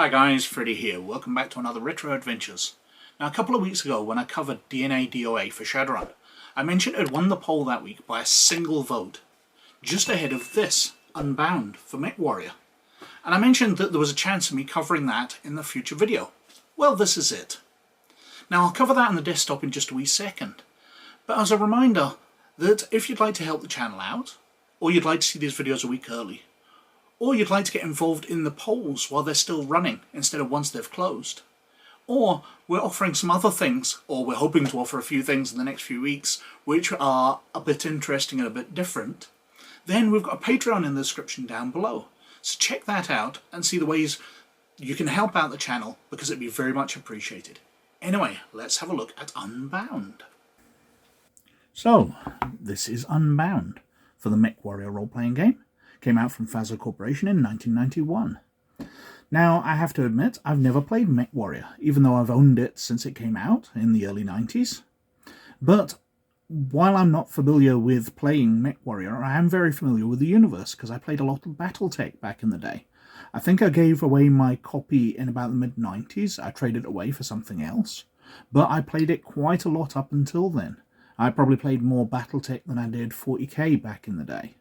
Hi guys, Freddy here. Welcome back to another Retro Adventures. Now a couple of weeks ago when I covered DNA DOA for Shadowrun, I mentioned it had won the poll that week by a single vote, just ahead of this, Unbound for Mechwarrior. And I mentioned that there was a chance of me covering that in the future video. Well, this is it. Now I'll cover that on the desktop in just a wee second, but as a reminder that if you'd like to help the channel out, or you'd like to see these videos a week early, or you'd like to get involved in the polls while they're still running instead of once they've closed, or we're offering some other things, or we're hoping to offer a few things in the next few weeks which are a bit interesting and a bit different, then we've got a Patreon in the description down below. So check that out and see the ways you can help out the channel, because it'd be very much appreciated. Anyway, let's have a look at Unbound. So, this is Unbound for the Mechwarrior role-playing game. Came out from FASA Corporation in 1991. Now, I have to admit, I've never played Mechwarrior, even though I've owned it since it came out in the early 90s. But while I'm not familiar with playing Mechwarrior, I am very familiar with the universe, because I played a lot of BattleTech back in the day. I think I gave away my copy in about the mid-90s. I traded it away for something else, but I played it quite a lot up until then. I probably played more BattleTech than I did 40k back in the day.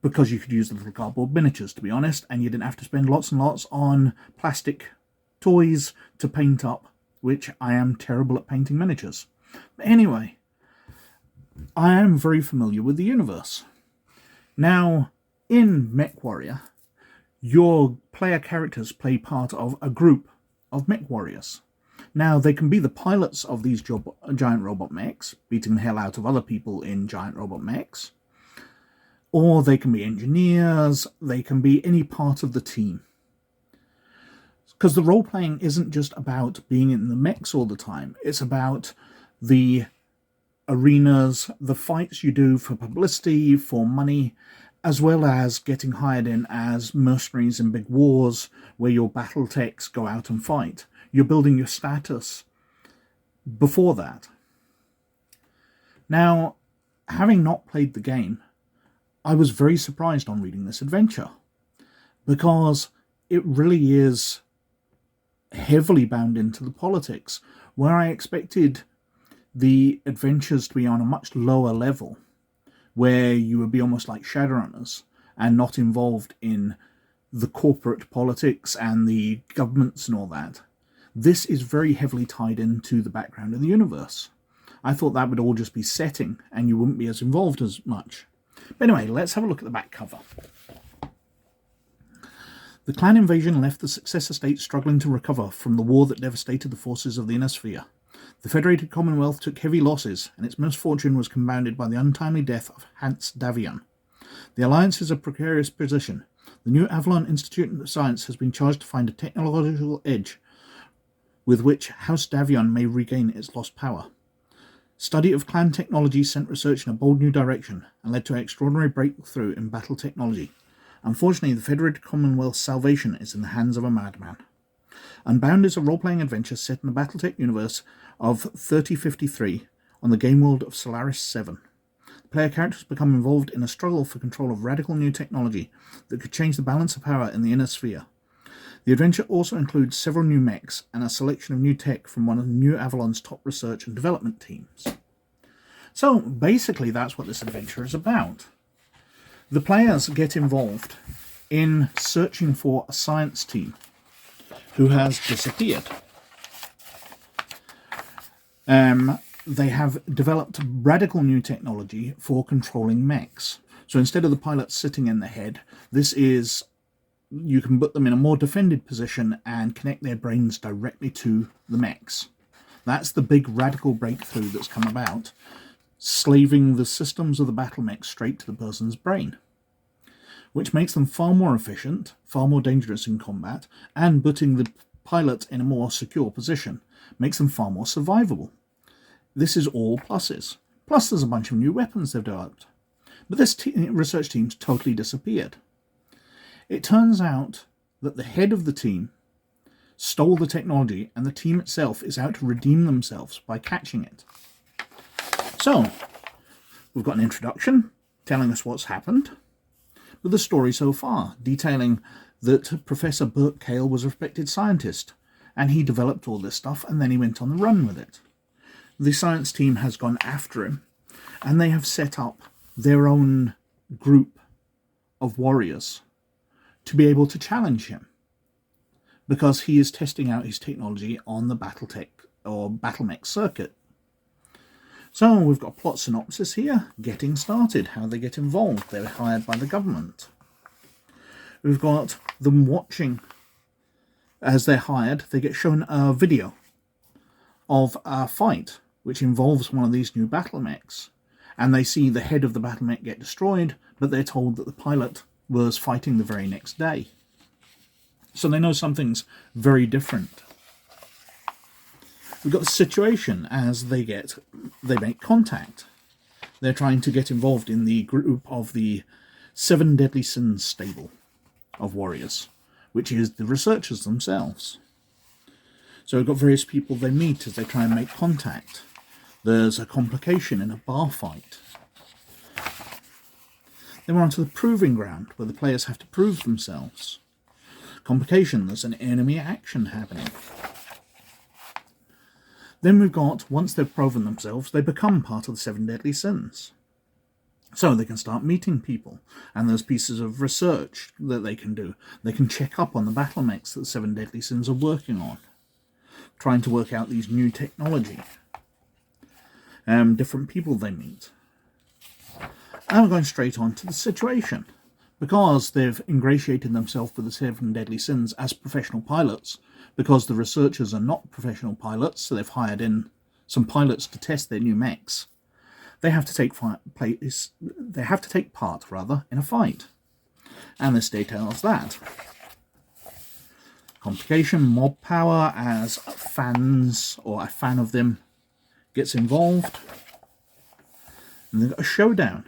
Because you could use the little cardboard miniatures, to be honest, and you didn't have to spend lots and lots on plastic toys to paint up, which I am terrible at painting miniatures. But anyway, I am very familiar with the universe. Now, in Mechwarrior, your player characters play part of a group of Mechwarriors. Now, they can be the pilots of these giant robot mechs, beating the hell out of other people in giant robot mechs, or they can be engineers, they can be any part of the team. Because the role-playing isn't just about being in the mechs all the time, it's about the arenas, the fights you do for publicity, for money, as well as getting hired in as mercenaries in big wars where your BattleTechs go out and fight. You're building your status before that. Now, having not played the game, I was very surprised on reading this adventure, because it really is heavily bound into the politics, where I expected the adventures to be on a much lower level, where you would be almost like Shadowrunners and not involved in the corporate politics and the governments and all that. This is very heavily tied into the background of the universe. I thought that would all just be setting and you wouldn't be as involved as much. But anyway, let's have a look at the back cover. The clan invasion left the Successor States struggling to recover from the war that devastated the forces of the Inner Sphere. The Federated Commonwealth took heavy losses, and its misfortune was compounded by the untimely death of Hanse Davion. The Alliance is a precarious position. The new Avalon Institute of Science has been charged to find a technological edge with which House Davion may regain its lost power. Study of clan technology sent research in a bold new direction and led to an extraordinary breakthrough in BattleTechnology. Unfortunately, the Federated Commonwealth's salvation is in the hands of a madman. Unbound is a role-playing adventure set in the BattleTech universe of 3053 on the game world of Solaris 7. The player characters become involved in a struggle for control of radical new technology that could change the balance of power in the Inner Sphere. The adventure also includes several new mechs and a selection of new tech from one of the new Avalon's top research and development teams. So basically that's what this adventure is about. The players get involved in searching for a science team who has disappeared. They have developed radical new technology for controlling mechs. So instead of the pilots sitting in the head, you can put them in a more defended position and connect their brains directly to the mechs. That's the big radical breakthrough that's come about, slaving the systems of the battle mech straight to the person's brain, which makes them far more efficient, far more dangerous in combat, and putting the pilot in a more secure position makes them far more survivable. This is all pluses. Plus there's a bunch of new weapons they've developed. But this research team's totally disappeared. It turns out that the head of the team stole the technology, and the team itself is out to redeem themselves by catching it. So, we've got an introduction telling us what's happened. with the story so far, detailing that Professor Burt Cale was a respected scientist, and he developed all this stuff, and then he went on the run with it. The science team has gone after him, and they have set up their own group of warriors to be able to challenge him, because he is testing out his technology on the BattleTech or BattleMech circuit. So we've got a plot synopsis here, getting started, how they get involved. They're hired by the government. We've got them watching as they're hired. They get shown a video of a fight which involves one of these new BattleMechs, and they see the head of the BattleMech get destroyed, but they're told that the pilot was fighting the very next day. So they know something's very different. We've got the situation as they make contact. They're trying to get involved in the group of the 7 Deadly Sins stable of warriors, which is the researchers themselves. So we've got various people they meet as they try and make contact. There's a complication in a bar fight. Then we're on to the proving ground, where the players have to prove themselves. Complication, there's an enemy action happening. Then we've got, once they've proven themselves, they become part of the 7 Deadly Sins. So they can start meeting people, and there's pieces of research that they can do. They can check up on the BattleMechs that the 7 Deadly Sins are working on, trying to work out these new technology. Different people they meet. And we're going straight on to the situation. Because they've ingratiated themselves with the 7 Deadly Sins as professional pilots, because the researchers are not professional pilots, so they've hired in some pilots to test their new mechs, they have to take part in a fight. And this details that. Complication, mob power, as fans, or a fan of them, gets involved. And they've got a showdown.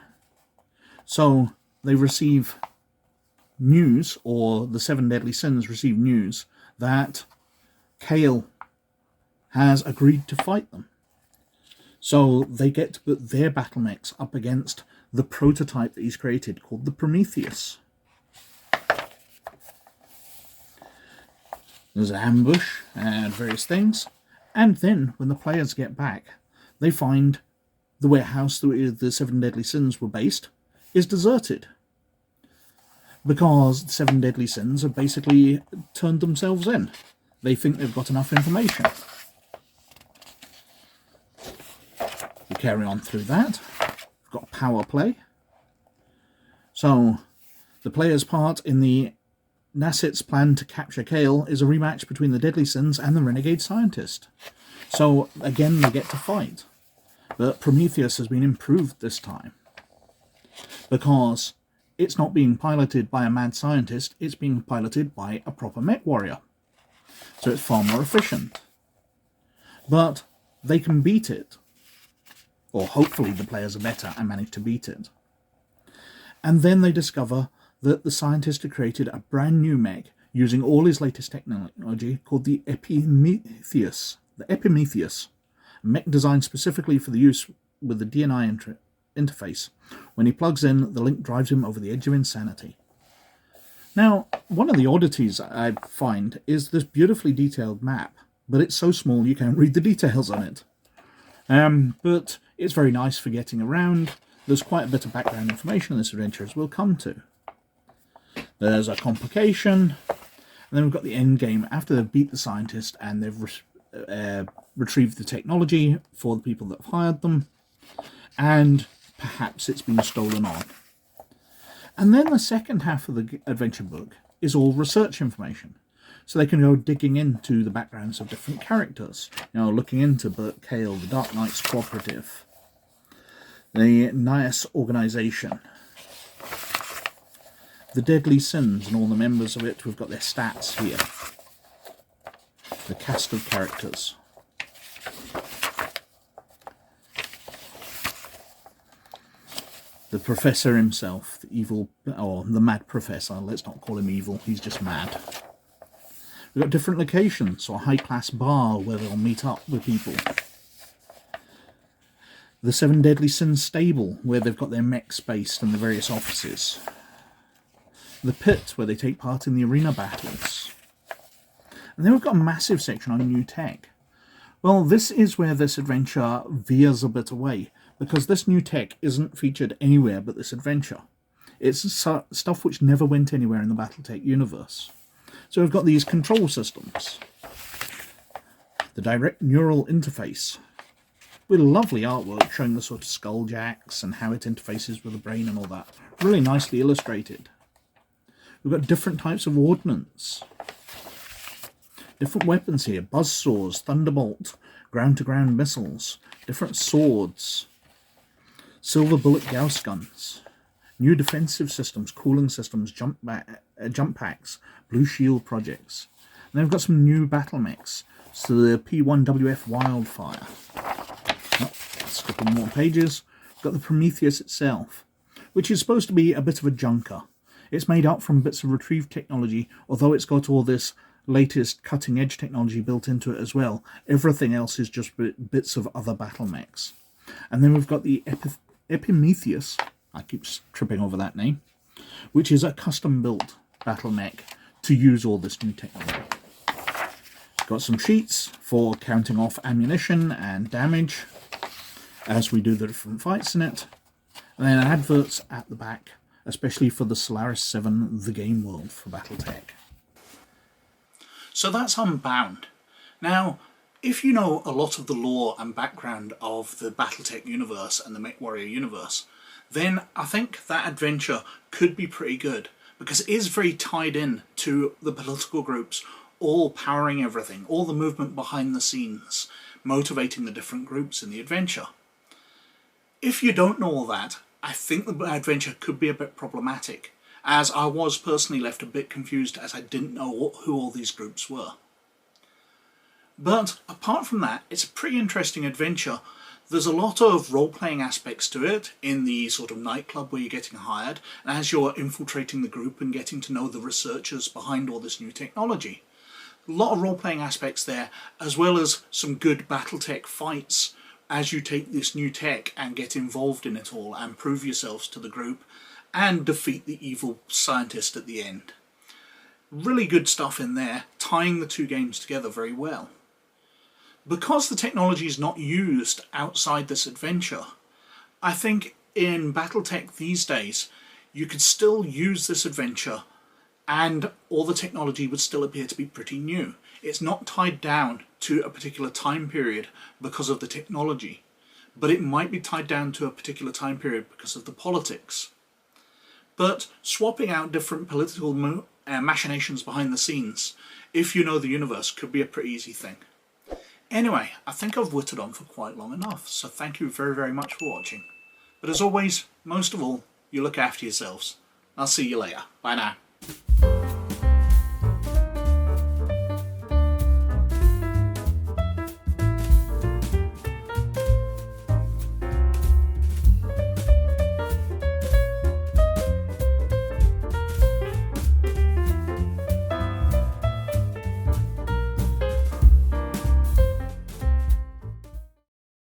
So they receive news, or the 7 Deadly Sins receive news, that Cale has agreed to fight them. So they get to put their BattleMechs up against the prototype that he's created, called the Prometheus. There's an ambush and various things. And then, when the players get back, they find the warehouse that the 7 Deadly Sins were based is deserted. Because the 7 Deadly Sins have basically turned themselves in. They think they've got enough information. We carry on through that. We've got power play. So, the player's part in the Nasset's plan to capture Cale is a rematch between the Deadly Sins and the Renegade Scientist. So, again, they get to fight. But Prometheus has been improved this time. Because it's not being piloted by a mad scientist, it's being piloted by a proper Mechwarrior. So it's far more efficient. But they can beat it. Or hopefully the players are better and manage to beat it. And then they discover that the scientist had created a brand new mech using all his latest technology called the Epimetheus. The Epimetheus. A mech designed specifically for the use with the DNI interface. When he plugs in, the link drives him over the edge of insanity. Now, one of the oddities I find is this beautifully detailed map, but it's so small you can't read the details on it. But it's very nice for getting around. There's quite a bit of background information in this adventure, as we'll come to. There's a complication, and then we've got the end game after they've beat the scientist and they've retrieved the technology for the people that have hired them, and perhaps it's been stolen on. And then the second half of the adventure book is all research information. So they can go digging into the backgrounds of different characters. You know, looking into Burt Cale, the Dark Knights Cooperative, the NIAS organization, the Deadly Sins and all the members of it. We've got their stats here. The cast of characters. The professor himself, the evil, or the mad professor. Let's not call him evil, he's just mad. We've got different locations, so a high-class bar where they'll meet up with people. The 7 Deadly Sins stable, where they've got their mechs based and the various offices. the pit where they take part in the arena battles. And then we've got a massive section on new tech. Well, this is where this adventure veers a bit away, because this new tech isn't featured anywhere but this adventure. It's stuff which never went anywhere in the BattleTech universe. So we've got these control systems, the direct neural interface, with lovely artwork showing the sort of skull jacks and how it interfaces with the brain and all that. Really nicely illustrated. We've got different types of ordnance, different weapons here, buzzsaws, thunderbolt, ground-to-ground missiles, different swords, silver bullet Gauss guns, new defensive systems, cooling systems, jump packs, blue shield projects. And then we've got some new battle mechs. So the P1WF Wildfire. Skipping more pages, we've got the Prometheus itself, which is supposed to be a bit of a junker. It's made up from bits of retrieved technology, although it's got all this latest cutting-edge technology built into it as well. Everything else is just bits of other battle mechs. And then we've got the Epimetheus, I keep tripping over that name, which is a custom-built battle mech to use all this new technology. Got some sheets for counting off ammunition and damage as we do the different fights in it. And then adverts at the back, especially for the Solaris 7 The Game World for BattleTech. So that's Unbound. Now, if you know a lot of the lore and background of the BattleTech universe and the Mechwarrior universe, then I think that adventure could be pretty good, because it is very tied in to the political groups, all powering everything, all the movement behind the scenes, motivating the different groups in the adventure. If you don't know all that, I think the adventure could be a bit problematic, as I was personally left a bit confused as I didn't know who all these groups were. But apart from that, it's a pretty interesting adventure. There's a lot of role-playing aspects to it in the sort of nightclub where you're getting hired, and as you're infiltrating the group and getting to know the researchers behind all this new technology. A lot of role-playing aspects there, as well as some good BattleTech fights as you take this new tech and get involved in it all and prove yourselves to the group and defeat the evil scientist at the end. Really good stuff in there, tying the two games together very well. Because the technology is not used outside this adventure, I think in BattleTech these days you could still use this adventure and all the technology would still appear to be pretty new. It's not tied down to a particular time period because of the technology, but it might be tied down to a particular time period because of the politics. But swapping out different political machinations behind the scenes, if you know the universe, could be a pretty easy thing. Anyway, I think I've whittled on for quite long enough, so thank you very, very much for watching. But as always, most of all, you look after yourselves. I'll see you later. Bye now.